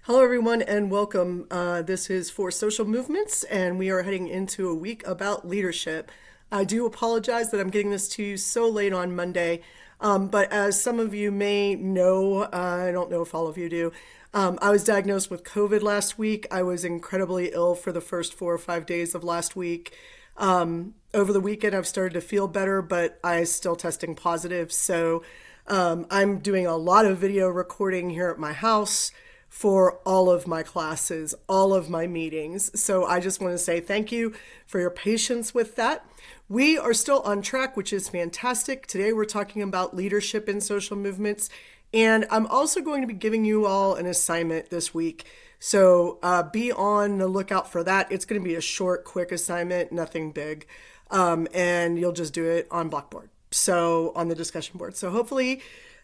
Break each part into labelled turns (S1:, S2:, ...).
S1: Hello, everyone, and welcome. This is for Social Movements, and we are heading into a week about leadership. I do apologize that I'm getting this to you so late on Monday, but as some of you may know, I don't know if all of you do, I was diagnosed with COVID last week. I was incredibly ill for the first 4 or 5 days of last week. Over the weekend, I've started to feel better, but I still testing positive. So I'm doing a lot of video recording here at my house for all of my classes, all of my meetings. So I just want to say thank you for your patience with that. We are still on track, which is fantastic. Today we're talking about leadership in social movements. And I'm also going to be giving you all an assignment this week. So be on the lookout for that. It's going to be a short, quick assignment, nothing big. And you'll just do it on Blackboard, so on the discussion board. So hopefully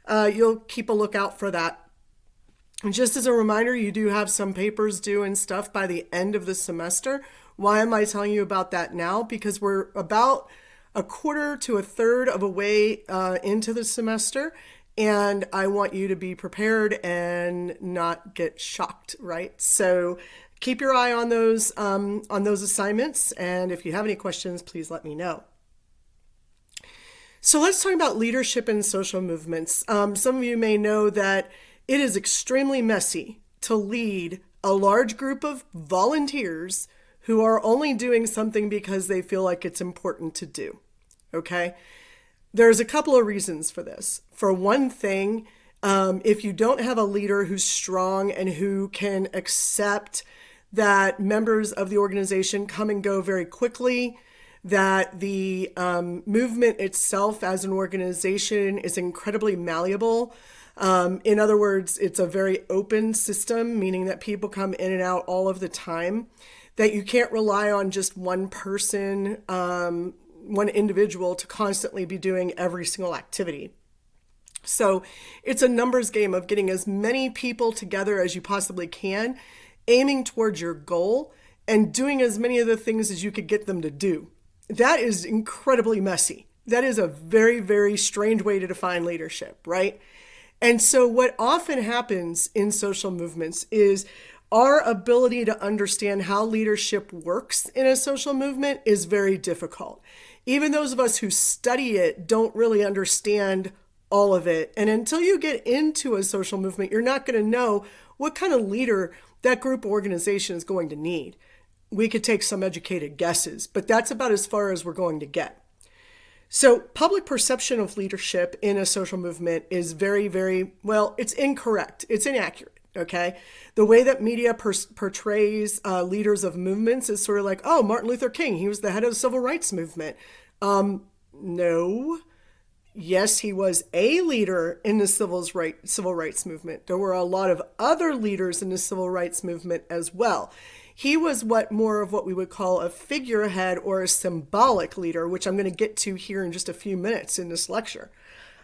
S1: you'll keep a lookout for that. And just as a reminder, you do have some papers due and stuff by the end of the semester. Why am I telling you about that now? Because we're about a quarter to a third of a way into the semester, and I want you to be prepared and not get shocked, right? So keep your eye on those assignments, and if you have any questions, please let me know. So let's talk about leadership in social movements. Some of you may know that it is extremely messy to lead a large group of volunteers who are only doing something because they feel like it's important to do. Okay? There's a couple of reasons for this. For one thing, if you don't have a leader who's strong and who can accept that members of the organization come and go very quickly, that the movement itself as an organization is incredibly malleable. In other words, it's a very open system, meaning that people come in and out all of the time, that you can't rely on just one person, one individual to constantly be doing every single activity. So it's a numbers game of getting as many people together as you possibly can, aiming towards your goal, and doing as many of the things as you could get them to do. That is incredibly messy. That is a very, very strange way to define leadership, right? And so what often happens in social movements is our ability to understand how leadership works in a social movement is very difficult. Even those of us who study it don't really understand all of it. And until you get into a social movement, you're not going to know what kind of leader that group or organization is going to need. We could take some educated guesses, but that's about as far as we're going to get. So public perception of leadership in a social movement is very, very, well, it's incorrect. It's inaccurate, okay? The way that media portrays leaders of movements is sort of like, oh, Martin Luther King, he was the head of the civil rights movement. No. Yes, he was a leader in the civil rights movement. There were a lot of other leaders in the civil rights movement as well. He was more of what we would call a figurehead or a symbolic leader, which I'm going to get to here in just a few minutes in this lecture.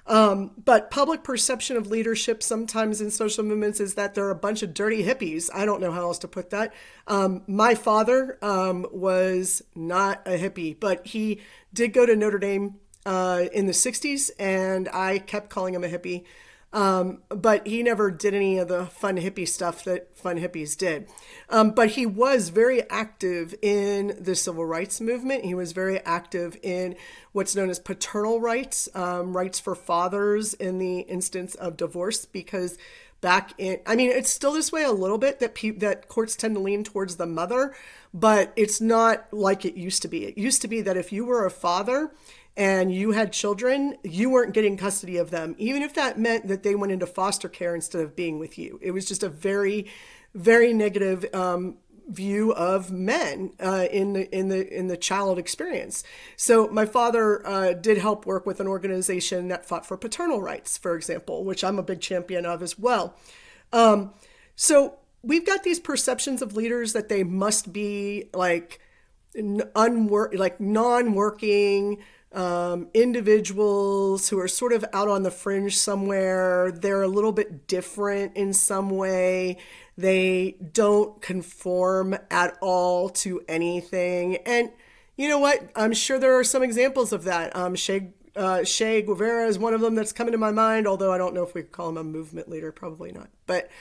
S1: But public perception of leadership sometimes in social movements is that they're a bunch of dirty hippies. I don't know how else to put that. My father was not a hippie, but he did go to Notre Dame in the 60s, and I kept calling him a hippie. But he never did any of the fun hippie stuff that fun hippies did. But he was very active in the civil rights movement. He was very active in what's known as paternal rights, rights for fathers in the instance of divorce, because it's still this way a little bit that courts tend to lean towards the mother, but it's not like it used to be. It used to be that if you were a father and you had children, you weren't getting custody of them, even if that meant that they went into foster care instead of being with you. It was just a very, very negative view of men in the child experience. So my father did help work with an organization that fought for paternal rights, for example, which I'm a big champion of as well. So we've got these perceptions of leaders that they must be like non-working individuals who are sort of out on the fringe somewhere. They're a little bit different in some way. They don't conform at all to anything. And you know what? I'm sure there are some examples of that. Che Guevara is one of them that's coming to my mind, although I don't know if we could call him a movement leader, probably not. But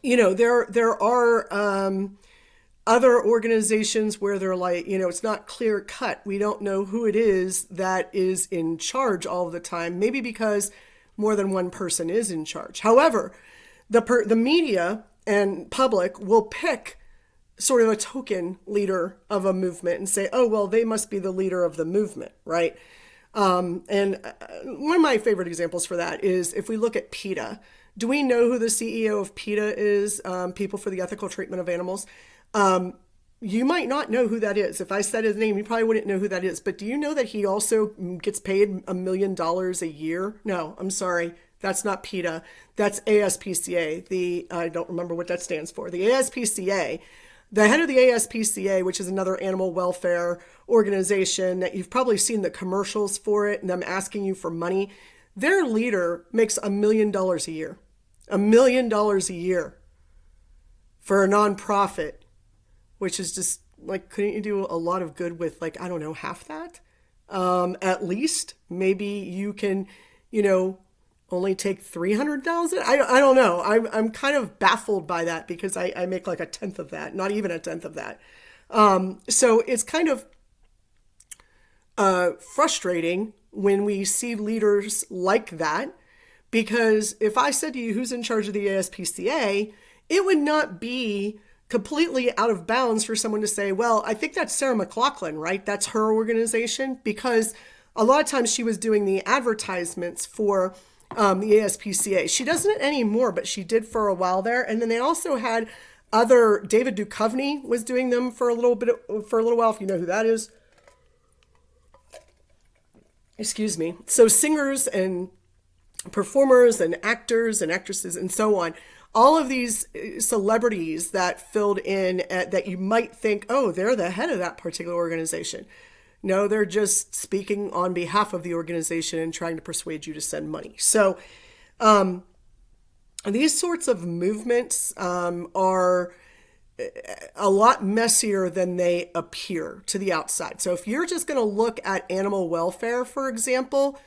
S1: there are other organizations where they're like, it's not clear cut. We don't know who it is that is in charge all the time, maybe because more than one person is in charge. However, the media and public will pick sort of a token leader of a movement and say, oh, well, they must be the leader of the movement, right? And one of my favorite examples for that is if we look at PETA. Do we know who the CEO of PETA is? People for the Ethical Treatment of Animals. You might not know who that is. If I said his name, you probably wouldn't know who that is. But do you know that he also gets paid $1 million a year? No, I'm sorry. That's not PETA. That's ASPCA. I don't remember what that stands for. The ASPCA, the head of the ASPCA, which is another animal welfare organization that you've probably seen the commercials for it and them asking you for money. Their leader makes $1 million a year. $1 million a year for a nonprofit, which is just like, couldn't you do a lot of good with, like, I don't know, half that? At least maybe you can, only take 300,000. I don't know. I'm kind of baffled by that because I make like a tenth of that, not even a tenth of that. So it's kind of frustrating when we see leaders like that, because if I said to you who's in charge of the ASPCA, it would not be completely out of bounds for someone to say, well, I think that's Sarah McLachlan, right? That's her organization, because a lot of times she was doing the advertisements for the ASPCA. She doesn't anymore, but she did for a while there. And then they also had David Duchovny was doing them for a little while, if you know who that is. Excuse me. So singers and performers and actors and actresses and so on, all of these celebrities that filled in that you might think, oh, they're the head of that particular organization. No, they're just speaking on behalf of the organization and trying to persuade you to send money. So these sorts of movements are a lot messier than they appear to the outside. So if you're just going to look at animal welfare, for example,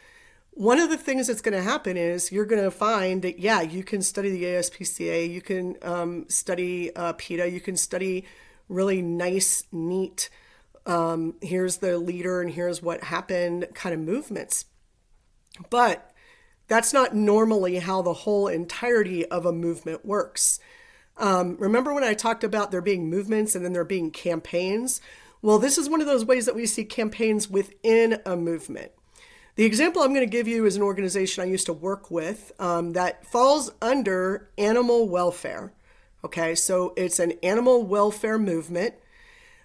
S1: one of the things that's going to happen is you're going to find that, yeah, you can study the ASPCA, you can study PETA, you can study really nice, neat, here's the leader and here's what happened kind of movements. But that's not normally how the whole entirety of a movement works. Remember when I talked about there being movements and then there being campaigns? Well, this is one of those ways that we see campaigns within a movement. The example I'm going to give you is an organization I used to work with that falls under animal welfare. Okay, so it's an animal welfare movement.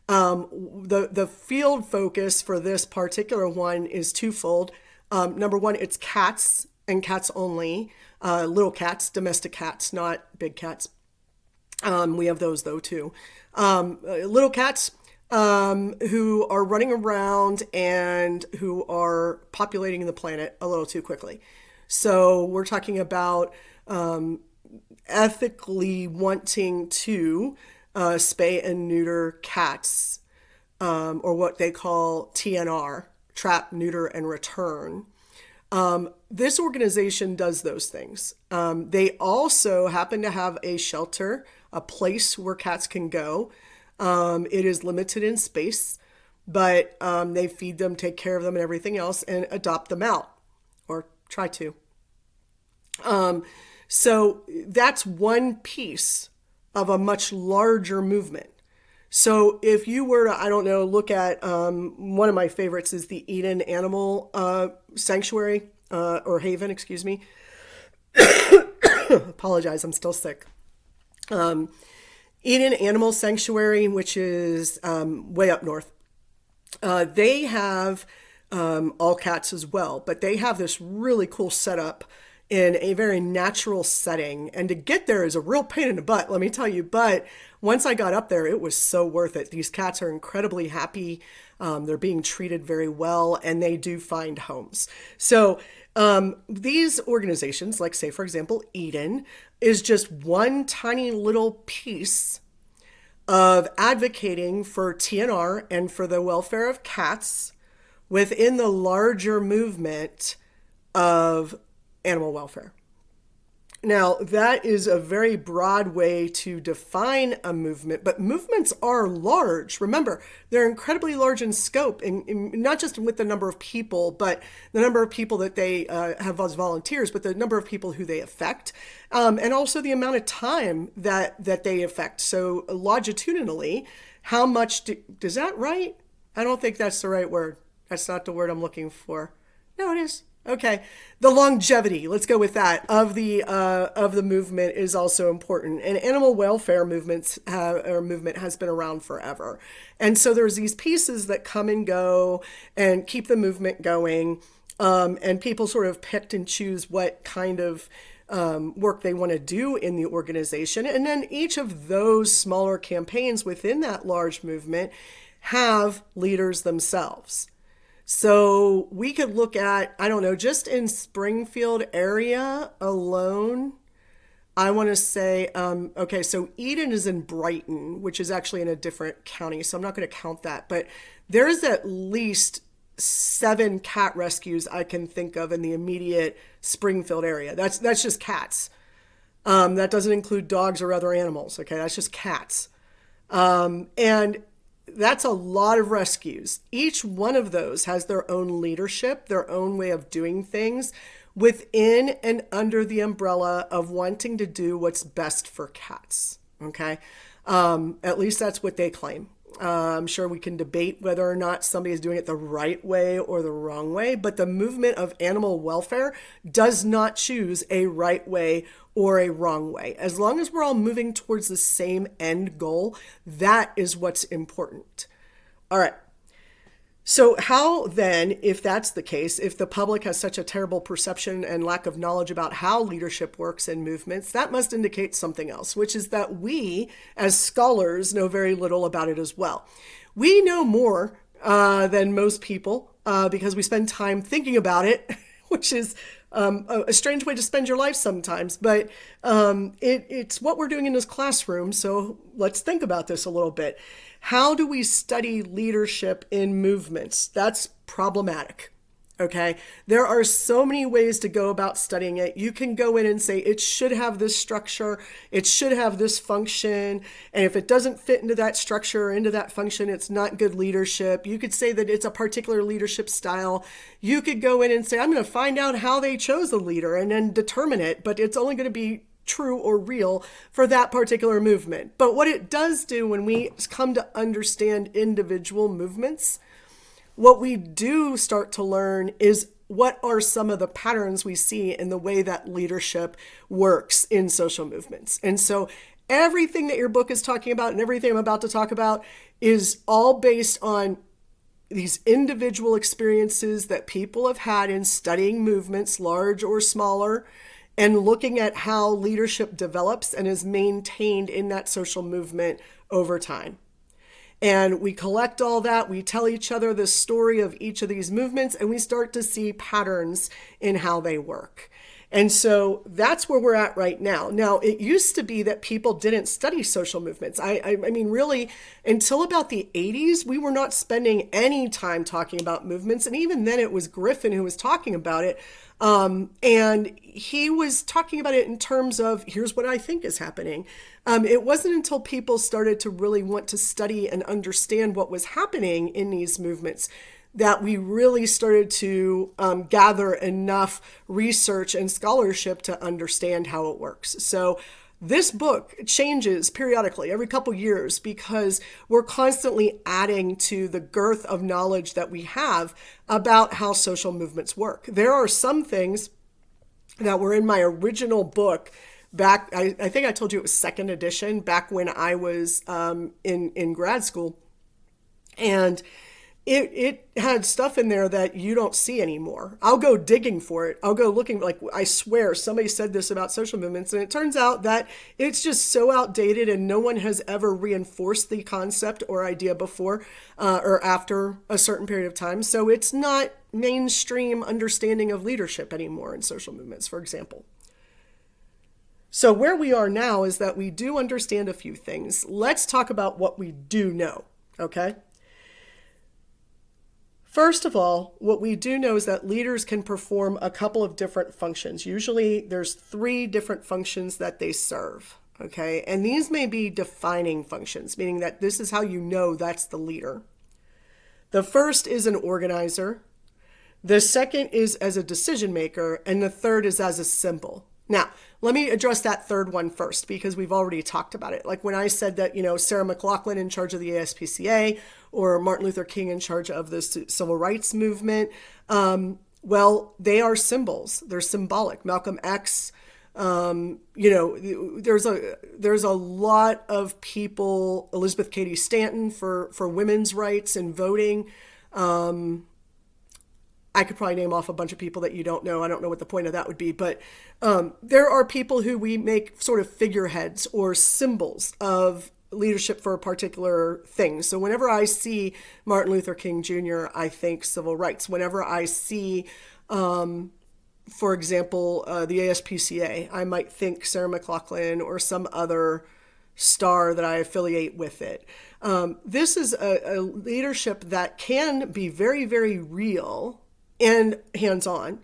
S1: The field focus for this particular one is twofold. Number one, it's cats and cats only, little cats, domestic cats, not big cats. We have those though too. Little cats who are running around and who are populating the planet a little too quickly. So we're talking about ethically wanting to spay and neuter cats, or what they call TNR, trap, neuter, and return. This organization does those things. They also happen to have a shelter, a place where cats can go. It is limited in space, but they feed them, take care of them and everything else, and adopt them out, or try to. So that's one piece of a much larger movement. So if you were to, I don't know, look at one of my favorites is the Eden Animal Sanctuary, or Haven, excuse me. Apologize, I'm still sick. Eden Animal Sanctuary, which is way up north. They have all cats as well, but they have this really cool setup in a very natural setting. And to get there is a real pain in the butt, let me tell you. But once I got up there, it was so worth it. These cats are incredibly happy. They're being treated very well, and they do find homes. So these organizations, like say, for example, Eden, is just one tiny little piece of advocating for TNR and for the welfare of cats within the larger movement of animal welfare. Now, that is a very broad way to define a movement, but movements are large. Remember, they're incredibly large in scope, not just with the number of people, but the number of people that they have as volunteers, but the number of people who they affect, and also the amount of time that they affect. So, longitudinally, how much does that right? I don't think that's the right word. That's not the word I'm looking for. No, it is. Okay, the longevity. Let's go with that of the movement is also important. And animal welfare movement has been around forever, and so there's these pieces that come and go and keep the movement going, and people sort of pick and choose what kind of work they want to do in the organization, and then each of those smaller campaigns within that large movement have leaders themselves. So we could look at, I don't know, just in Springfield area alone, I want to say, okay, so Eden is in Brighton, which is actually in a different county, so I'm not going to count that. But there's at least 7 cat rescues I can think of in the immediate Springfield area. That's just cats. That doesn't include dogs or other animals, okay? That's just cats. And that's a lot of rescues. Each one of those has their own leadership, their own way of doing things within and under the umbrella of wanting to do what's best for cats. Okay. At least that's what they claim. I'm sure we can debate whether or not somebody is doing it the right way or the wrong way, but the movement of animal welfare does not choose a right way or a wrong way. As long as we're all moving towards the same end goal, that is what's important. All right. So how then, if that's the case, if the public has such a terrible perception and lack of knowledge about how leadership works in movements, that must indicate something else, which is that we, as scholars, know very little about it as well. We know more than most people because we spend time thinking about it, which is a strange way to spend your life sometimes, but it's what we're doing in this classroom. So let's think about this a little bit. How do we study leadership in movements? That's problematic. Okay. There are so many ways to go about studying it. You can go in and say it should have this structure, it should have this function, and if it doesn't fit into that structure or into that function, it's not good leadership. You could say that it's a particular leadership style. You could go in and say, I'm going to find out how they chose a leader and then determine it, but it's only going to be true or real for that particular movement. But what it does do when we come to understand individual movements, what we do start to learn is what are some of the patterns we see in the way that leadership works in social movements. And so everything that your book is talking about and everything I'm about to talk about is all based on these individual experiences that people have had in studying movements, large or smaller, and looking at how leadership develops and is maintained in that social movement over time. And we collect all that, we tell each other the story of each of these movements, and we start to see patterns in how they work. And so that's where we're at right now. Now, it used to be that people didn't study social movements. I mean, really, until about the 80s, we were not spending any time talking about movements. And even then, it was Griffin who was talking about it. And he was talking about it in terms of, here's what I think is happening. It wasn't until people started to really want to study and understand what was happening in these movements that we really started to gather enough research and scholarship to understand how it works. So this book changes periodically every couple years because we're constantly adding to the girth of knowledge that we have about how social movements work. There are some things that were in my original book back, I think I told you it was second edition, back when I was in grad school. And it had stuff in there that you don't see anymore. I'll go digging for it. I'll go looking, like, I swear somebody said this about social movements, and it turns out that it's just so outdated and no one has ever reinforced the concept or idea before or after a certain period of time. So it's not mainstream understanding of leadership anymore in social movements, for example. So where we are now is that we do understand a few things. Let's talk about what we do know, okay? First of all, what we do know is that leaders can perform a couple of different functions. Usually there's 3 different functions that they serve, okay? And these may be defining functions, meaning that this is how you know that's the leader. The first is an organizer. The second is as a decision maker, and the third is as a symbol. Now, let me address that third one first, because we've already talked about it. Like when I said that, Sarah McLachlan in charge of the ASPCA or Martin Luther King in charge of the civil rights movement, well, they are symbols. They're symbolic. Malcolm X, there's a lot of people, Elizabeth Cady Stanton for women's rights and voting. I could probably name off a bunch of people that you don't know. I don't know what the point of that would be, but there are people who we make sort of figureheads or symbols of leadership for a particular thing. So whenever I see Martin Luther King Jr., I think civil rights. Whenever I see, for example, the ASPCA, I might think Sarah McLachlan or some other star that I affiliate with it. This is a leadership that can be very, very real and hands-on,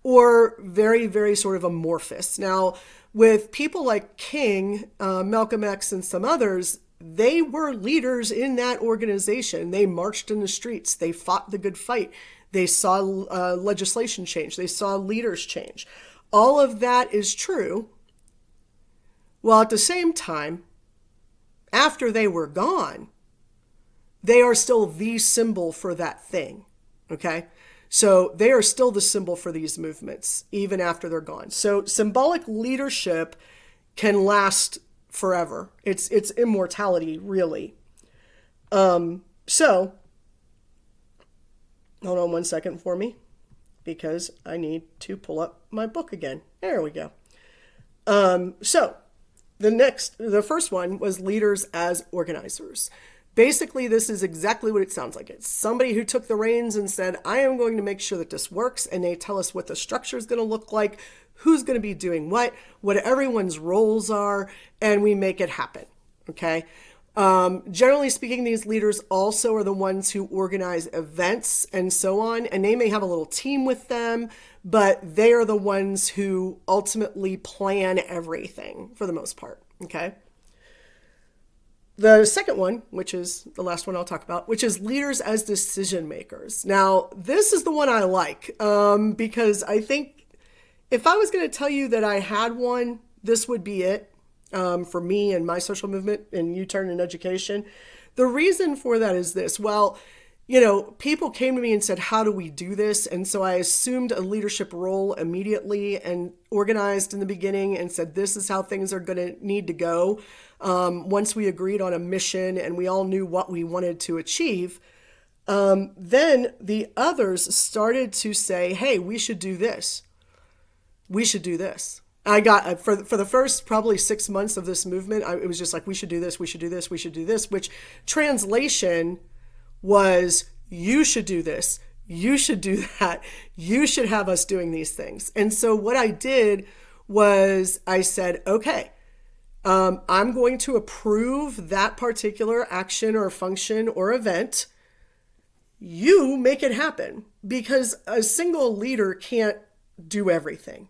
S1: or very, very sort of amorphous. Now, with people like King, Malcolm X, and some others, they were leaders in that organization. They marched in the streets. They fought the good fight. They saw legislation change. They saw leaders change. All of that is true. While at the same time, after they were gone, they are still the symbol for that thing, okay? So they are still the symbol for these movements, even after they're gone. So symbolic leadership can last forever. It's immortality, really. So, hold on one second for me, because I need to pull up my book again. There we go. So the first one was leaders as organizers. Basically, this is exactly what it sounds like. It's somebody who took the reins and said, I am going to make sure that this works. And they tell us what the structure is going to look like, who's going to be doing what everyone's roles are, and we make it happen. Okay. Generally speaking, these leaders also are the ones who organize events and so on. And they may have a little team with them, but they are the ones who ultimately plan everything for the most part. Okay. The second one, which is the last one I'll talk about, which is leaders as decision makers. Now, this is the one I like because I think if I was going to tell you that I had one, this would be it for me and my social movement and U-Turn in education. The reason for that is this. Well, people came to me and said, how do we do this? And so I assumed a leadership role immediately and organized in the beginning and said, this is how things are going to need to go. Once we agreed on a mission and we all knew what we wanted to achieve, then the others started to say, hey, we should do this. We should do this. I got, for the first probably 6 months of this movement, it was just like, we should do this, we should do this, we should do this, which translation was, you should do this, you should do that, you should have us doing these things. And so what I did was I said, okay, I'm going to approve that particular action or function or event. You make it happen, because a single leader can't do everything.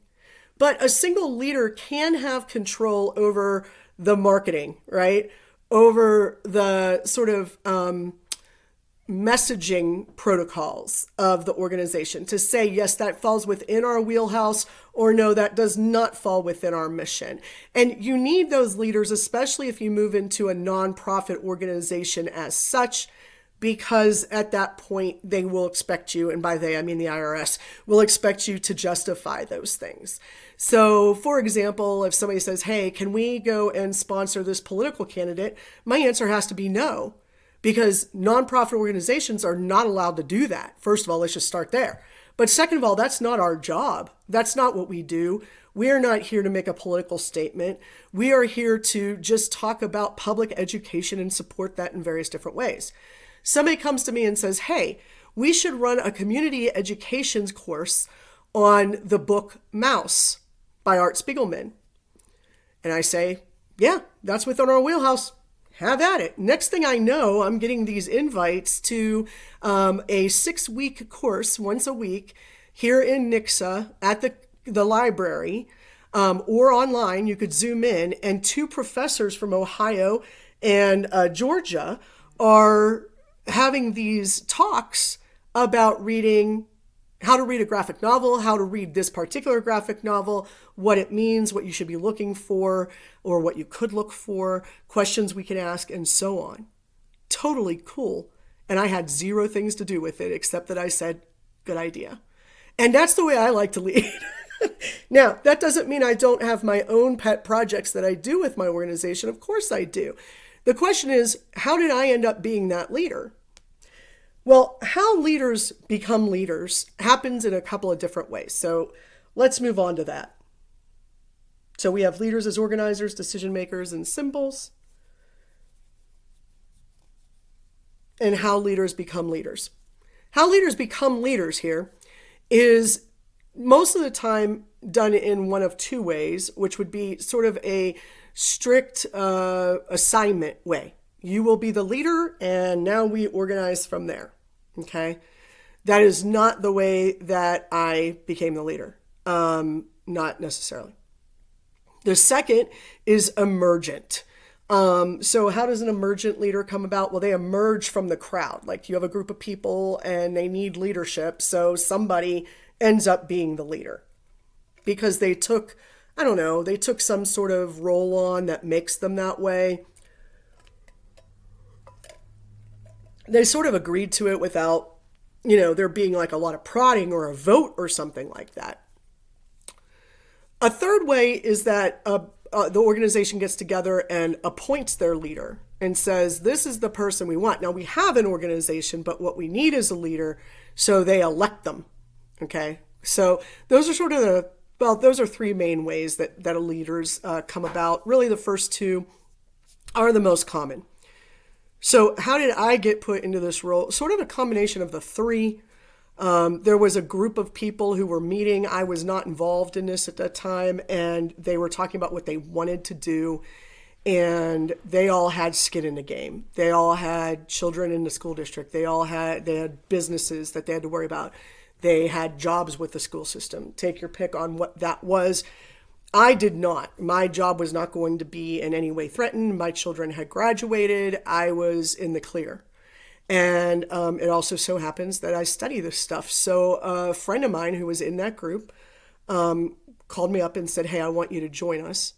S1: But a single leader can have control over the marketing, right? Over the sort of messaging protocols of the organization to say, yes, that falls within our wheelhouse, or no, that does not fall within our mission. And you need those leaders, especially if you move into a nonprofit organization as such, because at that point they will expect you, and by they I mean the IRS, will expect you to justify those things. So for example, if somebody says, hey, can we go and sponsor this political candidate? My answer has to be no, because nonprofit organizations are not allowed to do that. First of all, let's just start there. But second of all, that's not our job. That's not what we do. We are not here to make a political statement. We are here to just talk about public education and support that in various different ways. Somebody comes to me and says, hey, we should run a community education course on the book Maus by Art Spiegelman. And I say, yeah, that's within our wheelhouse. have at it. Next thing I know, I'm getting these invites to a 6-week course once a week here in Nixa at the library, or online. You could Zoom in, and 2 professors from Ohio and Georgia are having these talks about reading, how to read a graphic novel, how to read this particular graphic novel, what it means, what you should be looking for, or what you could look for, questions we can ask, and so on. Totally cool. And I had 0 things to do with it except that I said, good idea. And that's the way I like to lead. Now, that doesn't mean I don't have my own pet projects that I do with my organization. Of course I do. The question is, how did I end up being that leader? Well, how leaders become leaders happens in a couple of different ways. So let's move on to that. So we have leaders as organizers, decision makers, and symbols. And how leaders become leaders. How leaders become leaders here is most of the time done in one of 2 ways, which would be sort of a strict assignment way. You will be the leader, and now we organize from there. Okay? That is not the way that I became the leader. Not necessarily. The second is emergent. So how does an emergent leader come about? Well, they emerge from the crowd. Like, you have a group of people and they need leadership. So somebody ends up being the leader because they took, I don't know, they took some sort of role on that makes them that way. They sort of agreed to it without, there being like a lot of prodding or a vote or something like that. A third way is that the organization gets together and appoints their leader and says, this is the person we want. Now, we have an organization, but what we need is a leader, so they elect them. Okay? So those are sort of those are 3 main ways that leaders come about. Really, the first 2 are the most common. So how did I get put into this role? Sort of a combination of the 3. There was a group of people who were meeting. I was not involved in this at that time, and they were talking about what they wanted to do, and they all had skin in the game. They all had children in the school district. They had businesses that they had to worry about. They had jobs with the school system. Take your pick on what that was. I did not. My job was not going to be in any way threatened. My children had graduated. I was in the clear. And it also so happens that I study this stuff. So a friend of mine who was in that group called me up and said, hey, I want you to join us.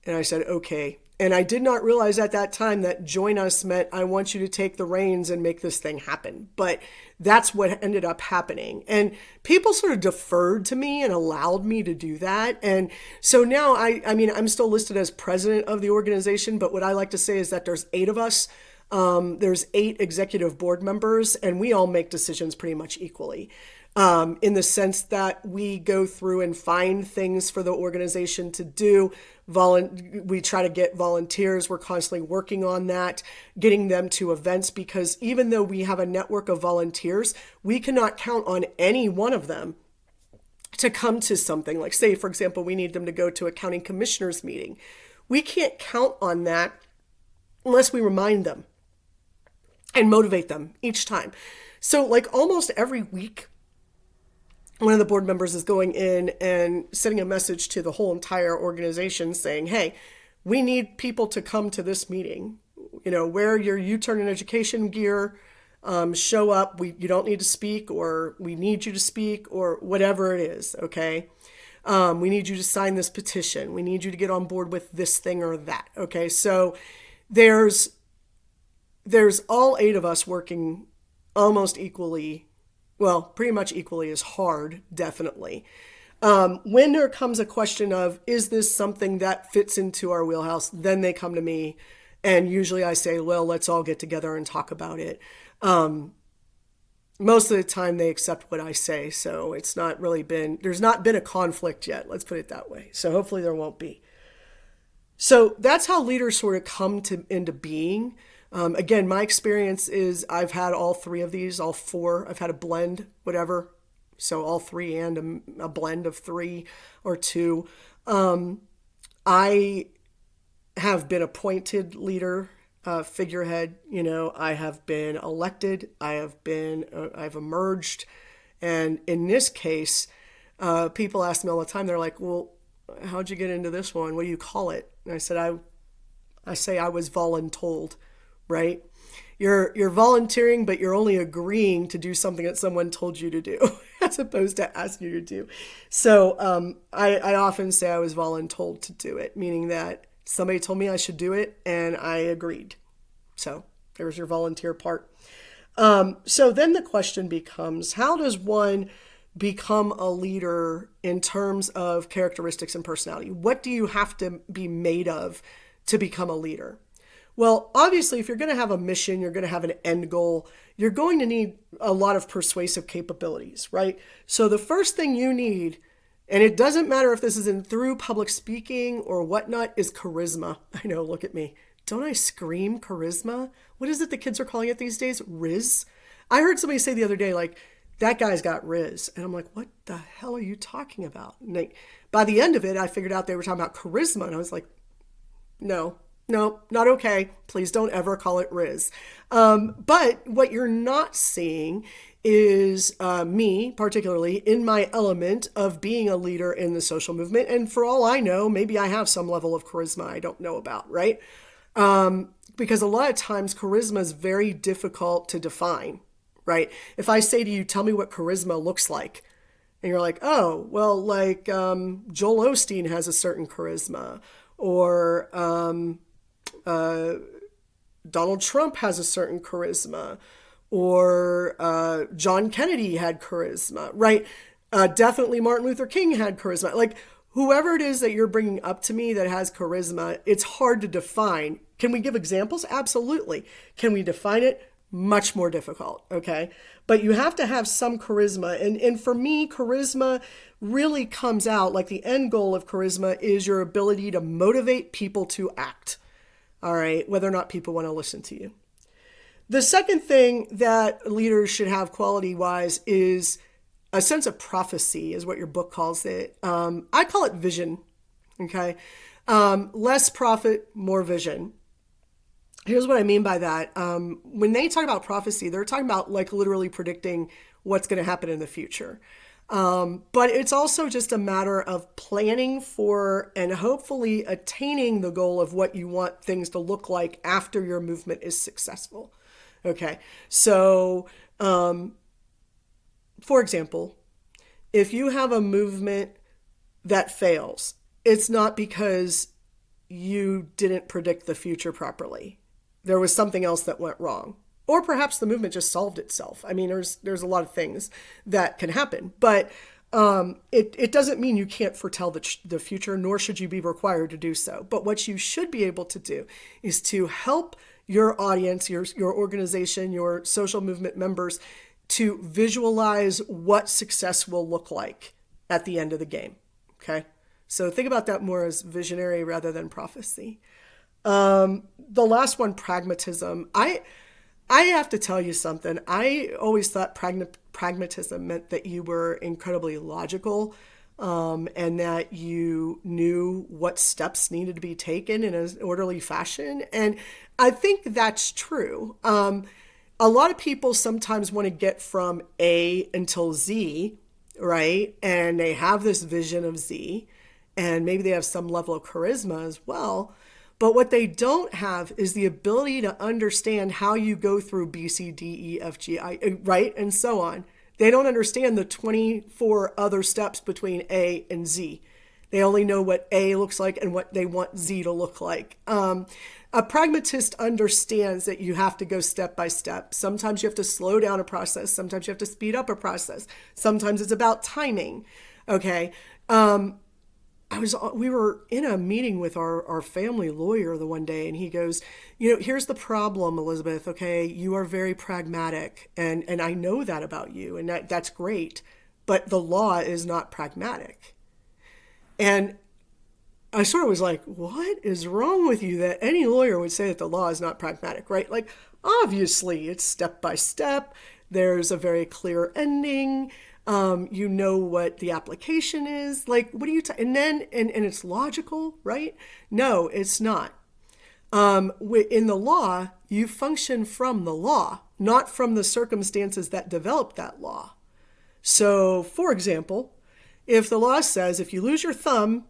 S1: And I said, okay. And I did not realize at that time that join us meant I want you to take the reins and make this thing happen. But that's what ended up happening. And people sort of deferred to me and allowed me to do that. And so now I'm still listed as president of the organization. But what I like to say is that there's 8 of us. There's 8 executive board members, and we all make decisions pretty much equally. In the sense that we go through and find things for the organization to do. We try to get volunteers. We're constantly working on that, getting them to events, because even though we have a network of volunteers, we cannot count on any one of them to come to something. Like, say, for example, we need them to go to a county commissioners meeting. We can't count on that unless we remind them and motivate them each time. So like almost every week, one of the board members is going in and sending a message to the whole entire organization saying, hey, we need people to come to this meeting. Wear your U-Turn in Education gear, show up. You don't need to speak, or we need you to speak, or whatever it is, okay? We need you to sign this petition. We need you to get on board with this thing or that, okay? So there's all 8 of us working almost equally, well, pretty much equally as hard, definitely. When there comes a question of, is this something that fits into our wheelhouse, then they come to me, and usually I say, well, let's all get together and talk about it. Most of the time they accept what I say, so there's not been a conflict yet, let's put it that way. So hopefully there won't be. So that's how leaders sort of come into being. Again, my experience is I've had all 3 of these, all 4. I've had a blend, whatever. So all 3 and a blend of 3 or 2. I have been appointed leader. figurehead. I have been elected. I've emerged. And in this case, people ask me all the time, they're like, well, how'd you get into this one? What do you call it? And I said, I say I was voluntold, right? You're volunteering, but you're only agreeing to do something that someone told you to do, as opposed to asking you to do. So I often say I was voluntold to do it, meaning that somebody told me I should do it, and I agreed. So there's your volunteer part. So then the question becomes, how does one become a leader in terms of characteristics and personality? What do you have to be made of to become a leader? Well, obviously, if you're going to have a mission, you're going to have an end goal, you're going to need a lot of persuasive capabilities, right? So the first thing you need, and it doesn't matter if this is through public speaking or whatnot, is charisma. I know, look at me. Don't I scream charisma? What is it the kids are calling it these days? Riz? I heard somebody say the other day, like, that guy's got Riz. And I'm like, what the hell are you talking about? And by the end of it, I figured out they were talking about charisma. And I was like, no, not okay. Please don't ever call it Riz. But what you're not seeing is me, particularly, in my element of being a leader in the social movement. And for all I know, maybe I have some level of charisma I don't know about, right? Because a lot of times charisma is very difficult to define, right? If I say to you, tell me what charisma looks like, and you're like, oh, well, like Joel Osteen has a certain charisma, or Donald Trump has a certain charisma, or John Kennedy had charisma, right? Definitely Martin Luther King had charisma. Like, whoever it is that you're bringing up to me that has charisma, it's hard to define. Can we give examples? Absolutely. Can we define it? Much more difficult, okay? But you have to have some charisma. And for me, charisma really comes out, like the end goal of charisma is your ability to motivate people to act, all right, whether or not people want to listen to you. The second thing that leaders should have quality-wise is a sense of prophecy, is what your book calls it. I call it vision, okay? Less prophet, more vision. Here's what I mean by that. When they talk about prophecy, they're talking about like literally predicting what's going to happen in the future. But it's also just a matter of planning for and hopefully attaining the goal of what you want things to look like after your movement is successful. Okay. So, for example, if you have a movement that fails, it's not because you didn't predict the future properly. There was something else that went wrong. Or perhaps the movement just solved itself. I mean, there's a lot of things that can happen. But it doesn't mean you can't foretell the future, nor should you be required to do so. But what you should be able to do is to help your audience, your organization, your social movement members to visualize what success will look like at the end of the game. Okay? So think about that more as visionary rather than prophecy. The last one, pragmatism. I have to tell you something. I always thought pragmatism meant that you were incredibly logical, and that you knew what steps needed to be taken in an orderly fashion. And I think that's true. A lot of people sometimes want to get from A until Z, right? And they have this vision of Z, and maybe they have some level of charisma as well. But what they don't have is the ability to understand how you go through B, C, D, E, F, G, I, right? And so on. They don't understand the 24 other steps between A and Z. They only know what A looks like and what they want Z to look like. A pragmatist understands that you have to go step by step. Sometimes you have to slow down a process. Sometimes you have to speed up a process. Sometimes it's about timing. Okay. We were in a meeting with our family lawyer the one day, and he goes, here's the problem, Elizabeth. Okay. You are very pragmatic, and I know that about you, and that's great, but the law is not pragmatic. And I sort of was like, what is wrong with you that any lawyer would say that the law is not pragmatic, right? Like, obviously it's step by step. There's a very clear ending. You know what the application is. Like, what are you and then, and it's logical, right? No, it's not. In the law, you function from the law, not from the circumstances that develop that law. So, for example, if the law says if you lose your thumb,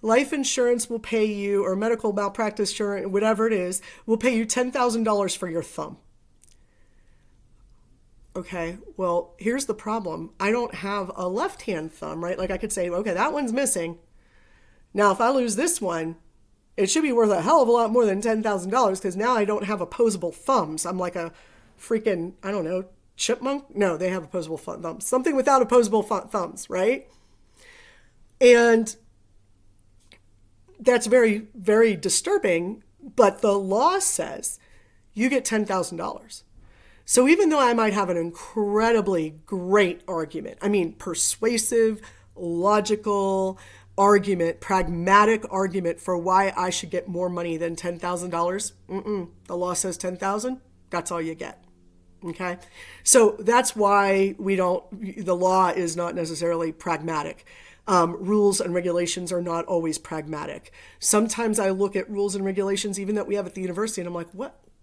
S1: life insurance will pay you, or medical malpractice insurance, whatever it is, will pay you $10,000 for your thumb. Okay, well, here's the problem. I don't have a left-hand thumb, right? Like I could say, okay, that one's missing. Now, if I lose this one, it should be worth a hell of a lot more than $10,000 because now I don't have opposable thumbs. I'm like a freaking, I don't know, chipmunk? No, they have opposable thumbs. Something without opposable thumbs, right? And that's very, very disturbing, but the law says you get $10,000. So even though I might have an incredibly great argument, I mean, persuasive, logical argument, pragmatic argument for why I should get more money than $10,000, the law says $10,000, that's all you get. Okay. So that's why the law is not necessarily pragmatic. Rules and regulations are not always pragmatic. Sometimes I look at rules and regulations, even that we have at the university, and I'm like,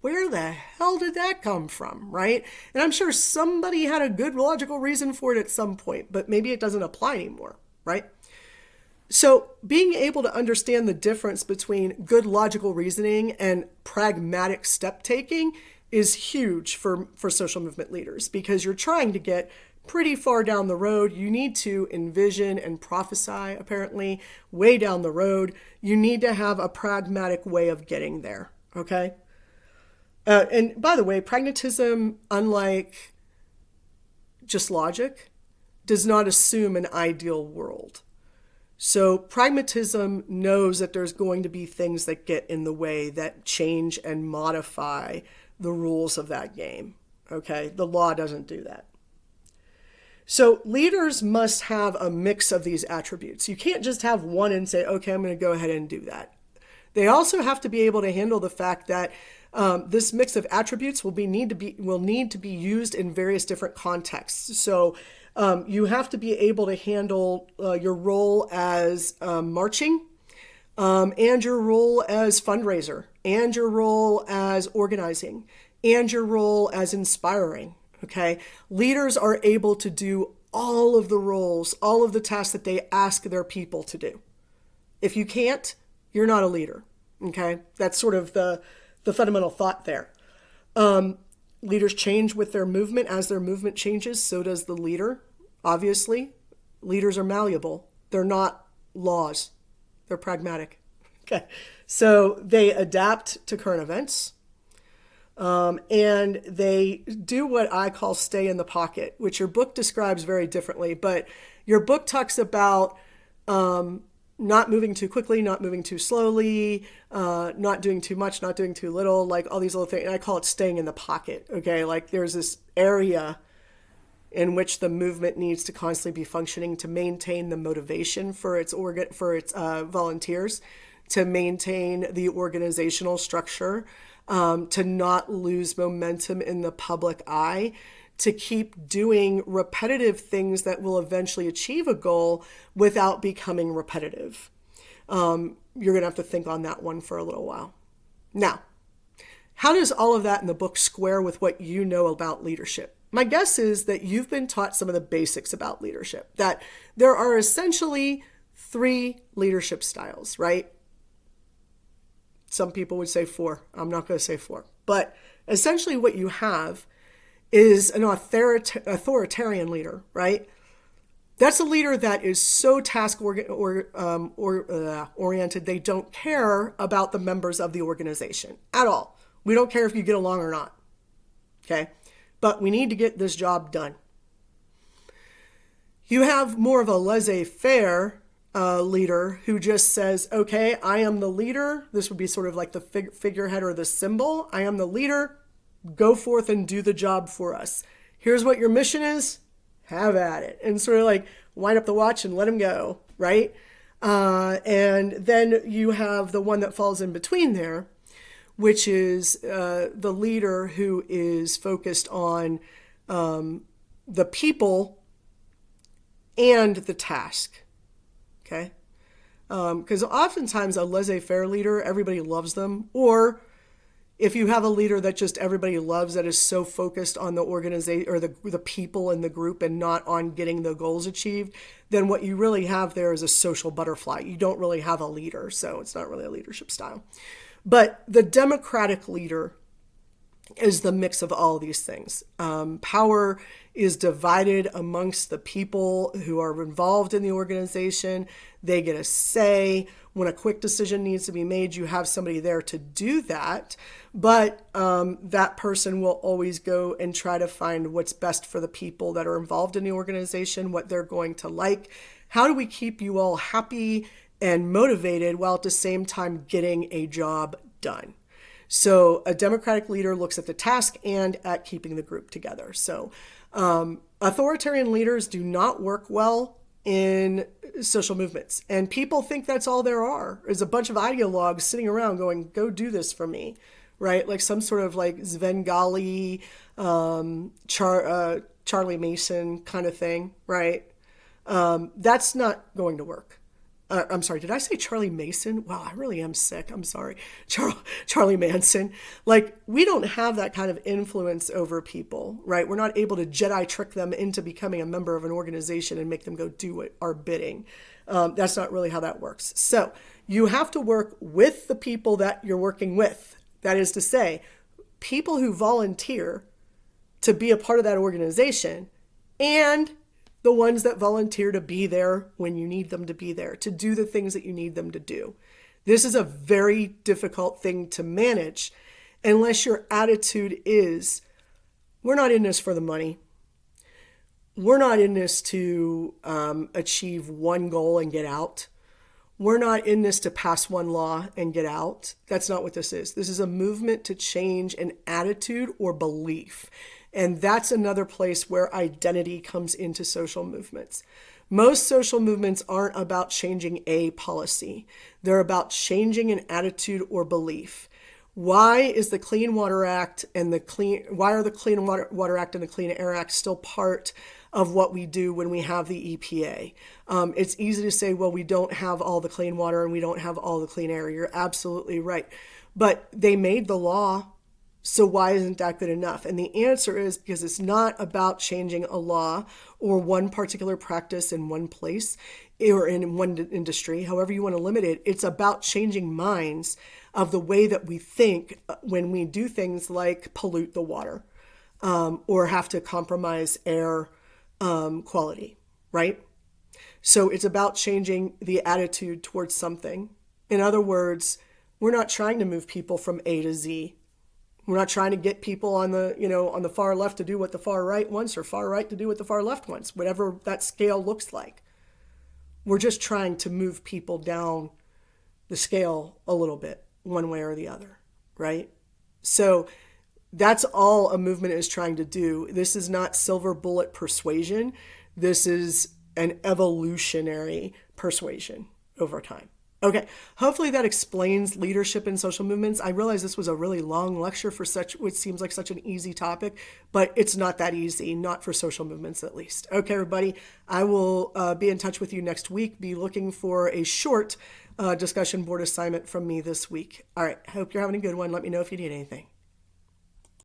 S1: where the hell did that come from, right? And I'm sure somebody had a good logical reason for it at some point, but maybe it doesn't apply anymore, right? So being able to understand the difference between good logical reasoning and pragmatic step taking is huge for social movement leaders, because you're trying to get pretty far down the road. You need to envision and prophesy, apparently, way down the road. You need to have a pragmatic way of getting there, okay? And by the way, pragmatism, unlike just logic, does not assume an ideal world. So pragmatism knows that there's going to be things that get in the way, that change and modify the rules of that game. Okay, the law doesn't do that. So leaders must have a mix of these attributes. You can't just have one and say, okay, I'm going to go ahead and do that. They also have to be able to handle the fact that this mix of attributes will need to be used in various different contexts. So you have to be able to handle your role as marching, and your role as fundraiser, and your role as organizing, and your role as inspiring. Okay, leaders are able to do all of the roles, all of the tasks that they ask their people to do. If you can't, you're not a leader. Okay, that's sort of the fundamental thought there. Leaders change with their movement. As their movement changes, so does the leader. Obviously, leaders are malleable. They're not laws. They're pragmatic. Okay, so they adapt to current events. And they do what I call stay in the pocket, which your book describes very differently. But your book talks about not moving too quickly, not moving too slowly, not doing too much, not doing too little, like all these little things. And I call it staying in the pocket. Okay, like there's this area in which the movement needs to constantly be functioning to maintain the motivation for its volunteers, to maintain the organizational structure, to not lose momentum in the public eye, to keep doing repetitive things that will eventually achieve a goal without becoming repetitive. You're going to have to think on that one for a little while. Now, how does all of that in the book square with what you know about leadership? My guess is that you've been taught some of the basics about leadership, that there are essentially 3 leadership styles, right? Some people would say 4. I'm not going to say 4. But essentially what you have is an authoritarian leader, right? That's a leader that is so task-oriented, they don't care about the members of the organization at all. We don't care if you get along or not, okay? But we need to get this job done. You have more of a laissez-faire leader who just says, okay, I am the leader. This would be sort of like the figurehead or the symbol. I am the leader. Go forth and do the job for us. Here's what your mission is. Have at it. And sort of like wind up the watch and let him go, right? And then you have the one that falls in between there, which is the leader who is focused on the people and the task. Okay. Because oftentimes a laissez-faire leader, everybody loves them. Or if you have a leader that just everybody loves, that is so focused on the organization or the people in the group and not on getting the goals achieved, then what you really have there is a social butterfly. You don't really have a leader, so it's not really a leadership style. But the democratic leader is the mix of all these things. Power is divided amongst the people who are involved in the organization. They get a say. When a quick decision needs to be made, you have somebody there to do that. But that person will always go and try to find what's best for the people that are involved in the organization, what they're going to like. How do we keep you all happy and motivated while at the same time getting a job done? So a democratic leader looks at the task and at keeping the group together. So authoritarian leaders do not work well in social movements. And people think that's all there are, is a bunch of ideologues sitting around going, go do this for me, right? Like some sort of like Svengali, Charlie Mason kind of thing, right? That's not going to work. I'm sorry, did I say Charlie Mason? Wow, I really am sick. I'm sorry. Charlie Manson. Like, we don't have that kind of influence over people, right? We're not able to Jedi trick them into becoming a member of an organization and make them go do our bidding. That's not really how that works. So you have to work with the people that you're working with. That is to say, people who volunteer to be a part of that organization and the ones that volunteer to be there when you need them to be there, to do the things that you need them to do. This is a very difficult thing to manage unless your attitude is, we're not in this for the money. We're not in this to achieve one goal and get out. We're not in this to pass one law and get out. That's not what this is. This is a movement to change an attitude or belief. And that's another place where identity comes into social movements. Most social movements aren't about changing a policy. They're about changing an attitude or belief. Why is the Clean Water Act and why are the Clean Water Act and the Clean Air Act still part of what we do when we have the EPA? It's easy to say, well, we don't have all the clean water and we don't have all the clean air. You're absolutely right. But they made the law. So why isn't that good enough? And the answer is because it's not about changing a law or one particular practice in one place or in one industry, however you want to limit it. It's about changing minds of the way that we think when we do things like pollute the water or have to compromise air quality, right? So it's about changing the attitude towards something. In other words, we're not trying to move people from A to Z. We're not trying to get people on the far left to do what the far right wants or far right to do what the far left wants, whatever that scale looks like. We're just trying to move people down the scale a little bit, one way or the other, right? So that's all a movement is trying to do. This is not silver bullet persuasion. This is an evolutionary persuasion over time. Okay, hopefully that explains leadership in social movements. I realize this was a really long lecture for what seems like such an easy topic, but it's not that easy, not for social movements at least. Okay, everybody, I will be in touch with you next week. Be looking for a short discussion board assignment from me this week. All right, hope you're having a good one. Let me know if you need anything.